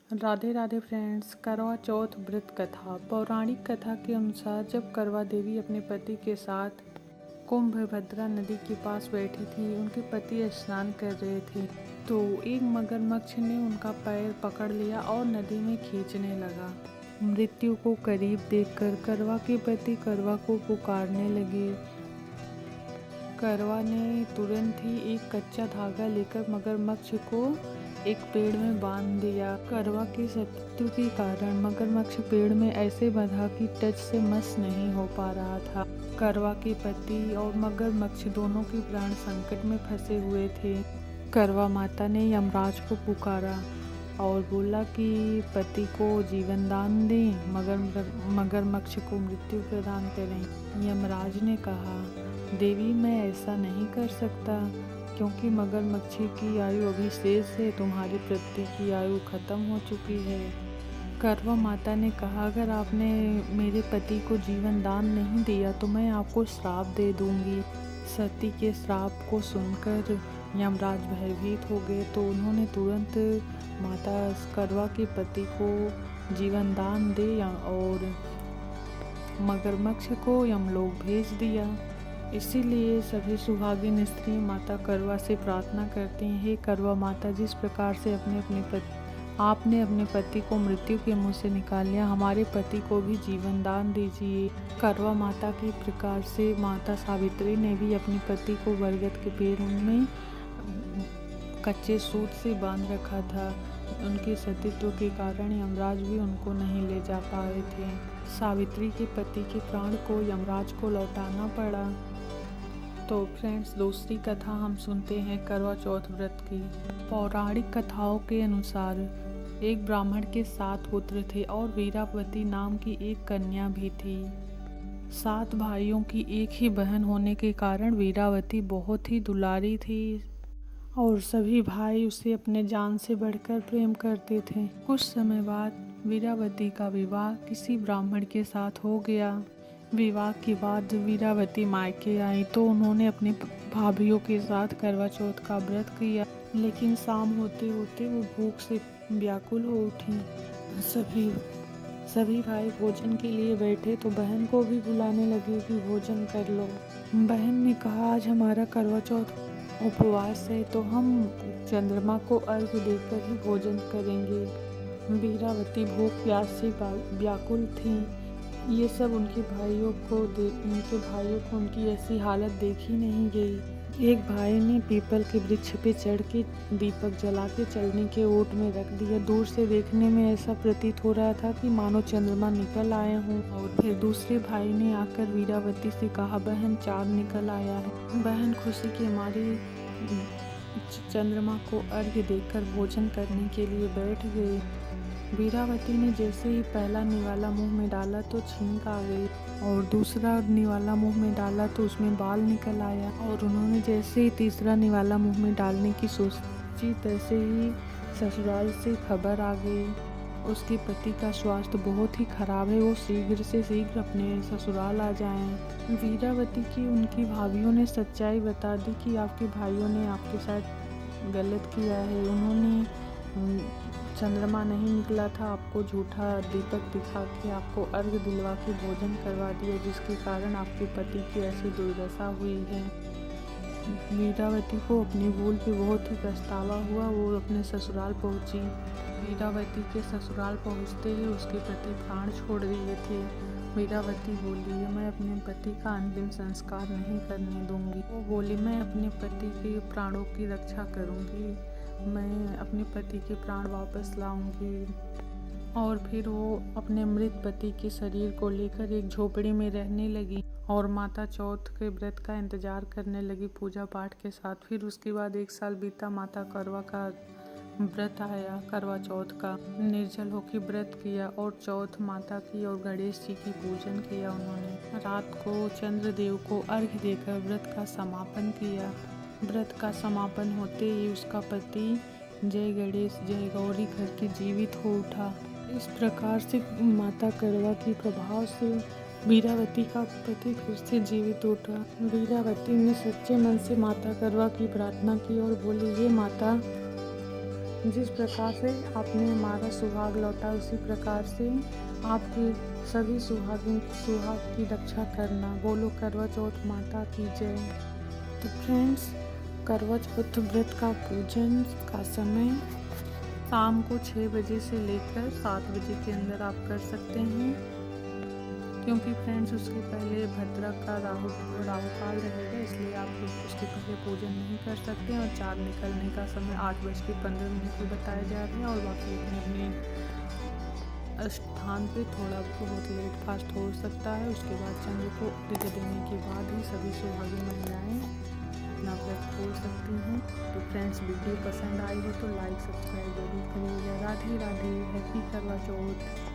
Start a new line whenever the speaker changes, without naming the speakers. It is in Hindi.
राधे राधे फ्रेंड्स। करवा चौथ व्रत कथा। पौराणिक कथा के अनुसार जब करवा देवी अपने पति के साथ कुंभभद्रा नदी के पास बैठी थी, उनके पति स्नान कर रहे थे तो एक मगरमच्छ ने उनका पैर पकड़ लिया और नदी में खींचने लगा। मृत्यु को करीब देखकर करवा के पति करवा को पुकारने लगे। करवा ने तुरंत ही एक कच्चा धागा लेकर मगरमच्छ को एक पेड़ में बांध दिया। करवा के शत्रु के कारण मगरमच्छ पेड़ में ऐसे बंधा कि टच से मस नहीं हो पा रहा था। करवा के पति और मगरमच्छ दोनों के प्राण संकट में फंसे हुए थे। करवा माता ने यमराज को पुकारा और बोला कि पति को जीवन दान दें, मगरमच्छ को मृत्यु प्रदान करें। यमराज ने कहा, देवी मैं ऐसा नहीं कर सकता क्योंकि मगरमच्छ की आयु अभी शेष है, तुम्हारी पति की आयु खत्म हो चुकी है। करवा माता ने कहा, अगर आपने मेरे पति को जीवन दान नहीं दिया तो मैं आपको श्राप दे दूंगी। सती के श्राप को सुनकर यमराज भयभीत हो गए तो उन्होंने तुरंत माता करवा के पति को जीवन दान दे और मगरमच्छ को यमलोक भेज दिया। इसीलिए सभी सुहागिन स्त्री माता करवा से प्रार्थना करती हैं, हे करवा माता, जिस प्रकार से आपने अपने पति को मृत्यु के मुंह से निकाल लिया, हमारे पति को भी जीवन दान दीजिए। करवा माता के प्रकार से माता सावित्री ने भी अपने पति को बरगद के पेड़ में कच्चे सूत से बांध रखा था। उनके सतीत्व के कारण यमराज भी उनको नहीं ले जा पा रहे थे। सावित्री के पति के प्राण को यमराज को लौटाना पड़ा। तो फ्रेंड्स, दूसरी कथा हम सुनते हैं करवा चौथ व्रत की। पौराणिक कथाओं के अनुसार एक ब्राह्मण के 7 पुत्र थे और वीरावती नाम की एक कन्या भी थी। 7 भाइयों की एक ही बहन होने के कारण वीरावती बहुत ही दुलारी थी और सभी भाई उसे अपने जान से बढ़कर प्रेम करते थे। कुछ समय बाद वीरावती का विवाह किसी ब्राह्मण के साथ हो गया। विवाह के बाद वीरावती मायके आई तो उन्होंने अपने भाभीियों के साथ करवा चौथ का व्रत किया, लेकिन शाम होते होते वो भूख से व्याकुल हो उठी। सभी भाई भोजन के लिए बैठे तो बहन को भी बुलाने लगे कि भोजन कर लो। बहन ने कहा, आज हमारा करवा चौथ उपवास है तो हम चंद्रमा को अर्घ्य देकर ही भोजन करेंगे। वीरावती भूख प्यास से व्याकुल थी। ये सब उनके भाइयों को उनकी ऐसी हालत देखी नहीं गई। एक भाई ने पीपल के वृक्ष पे चढ़ के दीपक जला के चलने के ओट में रख दिया। दूर से देखने में ऐसा प्रतीत हो रहा था कि मानो चंद्रमा निकल आए हों। और फिर दूसरे भाई ने आकर वीरावती से कहा, बहन चाँद निकल आया है। बहन खुशी के मारे चंद्रमा को अर्घ्य देकर भोजन करने के लिए बैठ गई। वीरावती ने जैसे ही पहला निवाला मुंह में डाला तो छींक आ गई और दूसरा निवाला मुंह में डाला तो उसमें बाल निकल आया और उन्होंने जैसे ही तीसरा निवाला मुंह में डालने की सोची तैसे ही ससुराल से खबर आ गई। उसके पति का स्वास्थ्य बहुत ही खराब है, वो शीघ्र से शीघ्र अपने ससुराल आ जाएं। वीरावती की उनकी भाभीियों ने सच्चाई बता दी कि आपके भाइयों ने आपके साथ गलत किया है। उन्होंने चंद्रमा नहीं निकला था, आपको झूठा दीपक दिखा के आपको अर्घ्य दिलवा के भोजन करवा दिया, जिसके कारण आपके पति की ऐसी दुर्दशा हुई है। वीरावती को अपनी भूल पे बहुत ही पछतावा हुआ। वो अपने ससुराल पहुंची। वीरावती के ससुराल पहुंचते ही उसके पति प्राण छोड़ दिए थे। वीरावती बोली, मैं अपने पति का अंतिम संस्कार नहीं करने दूंगी। वो बोली, मैं अपने पति के प्राणों की रक्षा करूंगी, मैं अपने पति के प्राण वापस लाऊंगी। और फिर वो अपने मृत पति के शरीर को लेकर एक झोपड़ी में रहने लगी और माता चौथ के व्रत का इंतजार करने लगी पूजा पाठ के साथ। फिर उसके बाद 1 साल बीता। माता करवा का व्रत आया, करवा चौथ का। निर्जल होकर व्रत किया और चौथ माता की और गणेश जी की पूजन किया। उन्होंने रात को चंद्रदेव को अर्घ्य देकर व्रत का समापन किया। व्रत का समापन होते ही उसका पति जय गणेश जय गौरी करके जीवित हो उठा। इस प्रकार से माता करवा के प्रभाव से वीरावती का पति फिर से जीवित उठा। वीरावती ने सच्चे मन से माता करवा की प्रार्थना की और बोली, ये माता, जिस प्रकार से आपने हमारा सुहाग लौटा उसी प्रकार से आपके सभी सुहाग की रक्षा करना। बोलो करवा चौथ माता की जय। तो फ्रेंड्स, करवा चौथ व्रत का पूजन का समय शाम को 6 बजे से लेकर 7 बजे के अंदर आप कर सकते हैं, क्योंकि फ्रेंड्स उसके पहले भद्रा का राहु काल रहेगा, इसलिए आप उसके पहले पूजन नहीं कर सकते। और चाँद निकलने का समय 8:15 को बताया जा रहा है। और बाकी अपने स्थान पे थोड़ा बहुत लेट फास्ट हो सकता है। उसके बाद चंद्र को अर्घ्य देने के बाद ही सभी सुहागी महिलाएं अपना व्रत खोल सकती हैं। तो फ्रेंड्स, वीडियो पसंद आई हो तो लाइक सब्सक्राइब जरूर करिएगा। राधे राधे, हैप्पी करवा चौथ।